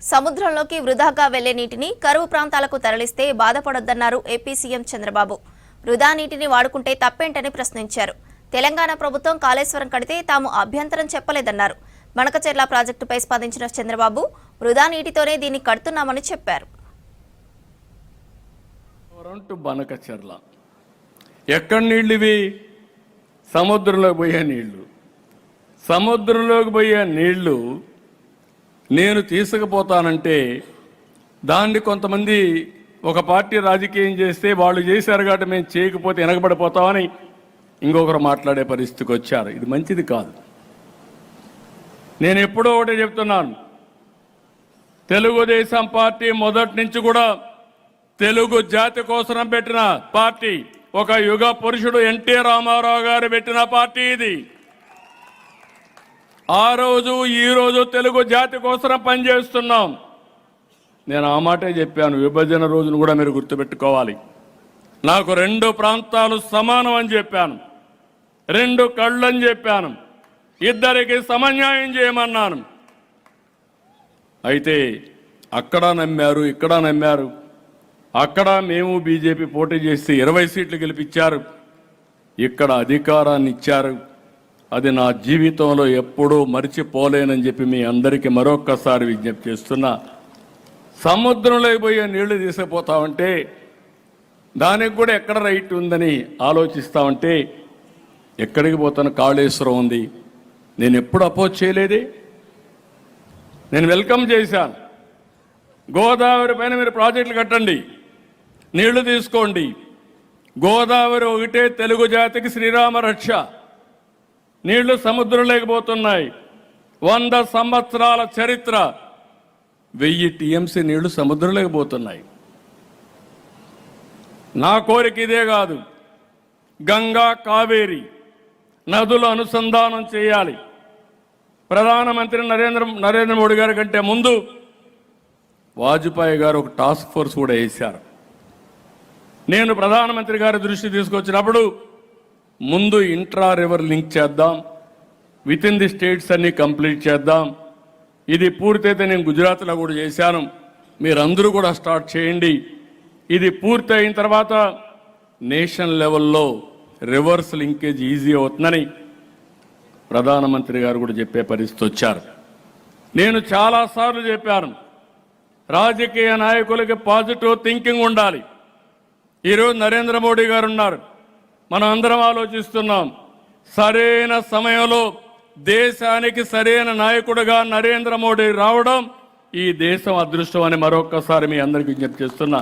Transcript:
సముద్రంలోకి వృధాగా వెళ్లే నీటిని కరువు ప్రాంతాలకు తరలిస్తే బాధపడొద్దన్నారు ఏపీ సీఎం చంద్రబాబు. వృధా నీటిని వాడుకుంటే తప్పేంటని ప్రశ్నించారు. తెలంగాణ ప్రభుత్వం కాళేశ్వరం కడితే తాము అభ్యంతరం చెప్పలేదన్నారు. మణకచెర్ల ప్రాజెక్టుపై స్పందించిన చంద్రబాబు వృధా నీటితోనే దీన్ని కడుతున్నామని చెప్పారు. ఎక్కడి నీళ్ళు ఇవి? సముద్రంలోకి పోయే నీళ్లు. సముద్రంలోకి పోయే నీళ్లు నేను తీసుకుపోతానంటే దాన్ని కొంతమంది ఒక పార్టీ రాజకీయం చేస్తే వాళ్ళు చేశారు కాబట్టి మేము చేయకపోతే వెనకబడిపోతామని ఇంకొకరు మాట్లాడే పరిస్థితికి వచ్చారు. ఇది మంచిది కాదు. నేను ఎప్పుడో ఒకటే చెప్తున్నాను, తెలుగుదేశం పార్టీ మొదటి నుంచి కూడా తెలుగు జాతి కోసం పెట్టిన పార్టీ, ఒక యుగ పురుషుడు ఎన్టీ రామారావు గారు పెట్టిన పార్టీ ఇది. ఆ రోజు ఈ రోజు తెలుగు జాతి కోసం పనిచేస్తున్నాం. నేను ఆ మాటే చెప్పాను. విభజన రోజును కూడా మీరు గుర్తుపెట్టుకోవాలి. నాకు 2 ప్రాంతాలు సమానం అని చెప్పాను, 2 కళ్ళు అని చెప్పాను, ఇద్దరికి సమన్యాయం చేయమన్నాను. అయితే అక్కడ నమ్మారు, ఇక్కడ నమ్మారు. అక్కడ మేము బీజేపీ పోటీ చేసి 20 సీట్లు గెలిపించారు, ఇక్కడ అధికారాన్ని ఇచ్చారు. అది నా జీవితంలో ఎప్పుడూ మర్చిపోలేనని చెప్పి మీ అందరికీ మరొక్కసారి విజ్ఞప్తి చేస్తున్నా. సముద్రంలోకి పోయే నీళ్లు తీసుకుపోతామంటే దానికి కూడా ఎక్కడ రైట్ ఉందని ఆలోచిస్తామంటే ఎక్కడికి పోతాను? కాళేశ్వరం ఉంది. నేను ఎప్పుడు అపోజ్ చేయలేదే, నేను వెల్కమ్ చేశాను. గోదావరి పైన మీరు ప్రాజెక్టులు కట్టండి, నీళ్లు తీసుకోండి. గోదావరి ఒకటే తెలుగు జాతికి శ్రీరామ రక్ష. నీళ్లు సముద్రంలోకి పోతున్నాయి. 100 సంవత్సరాల చరిత్ర, 1000 టీఎంసీ నీళ్లు సముద్రంలోకి పోతున్నాయి. నా కోరిక ఇదే కాదు, గంగా కావేరి నదులు అనుసంధానం చేయాలి. ప్రధానమంత్రి నరేంద్ర మోడీ గారి కంటే ముందు వాజ్పేయి గారు ఒక టాస్క్ ఫోర్స్ కూడా వేశారు. నేను ప్రధానమంత్రి గారి దృష్టి తీసుకొచ్చినప్పుడు ముందు ఇంట్రా రివర్ లింక్ చేద్దాం, విత్ ఇన్ ది స్టేట్స్ అన్ని కంప్లీట్ చేద్దాం. ఇది పూర్తయితే నేను గుజరాత్లో కూడా చేశాను, మీరందరూ కూడా స్టార్ట్ చేయండి. ఇది పూర్తి అయిన తర్వాత నేషనల్ లెవెల్లో రివర్స్ లింకేజ్ ఈజీ అవుతుందని ప్రధానమంత్రి గారు కూడా చెప్పే పరిస్థితి వచ్చారు. నేను చాలాసార్లు చెప్పాను, రాజకీయ నాయకులకి పాజిటివ్ థింకింగ్ ఉండాలి. ఈరోజు నరేంద్ర మోడీ గారు ఉన్నారు, మనం అందరం ఆలోచిస్తున్నాం. సరైన సమయంలో దేశానికి సరైన నాయకుడిగా నరేంద్ర మోడీ రావడం ఈ దేశం అదృష్టం అని మరొక్కసారి మీ అందరికీ విజ్ఞప్తి చేస్తున్నా.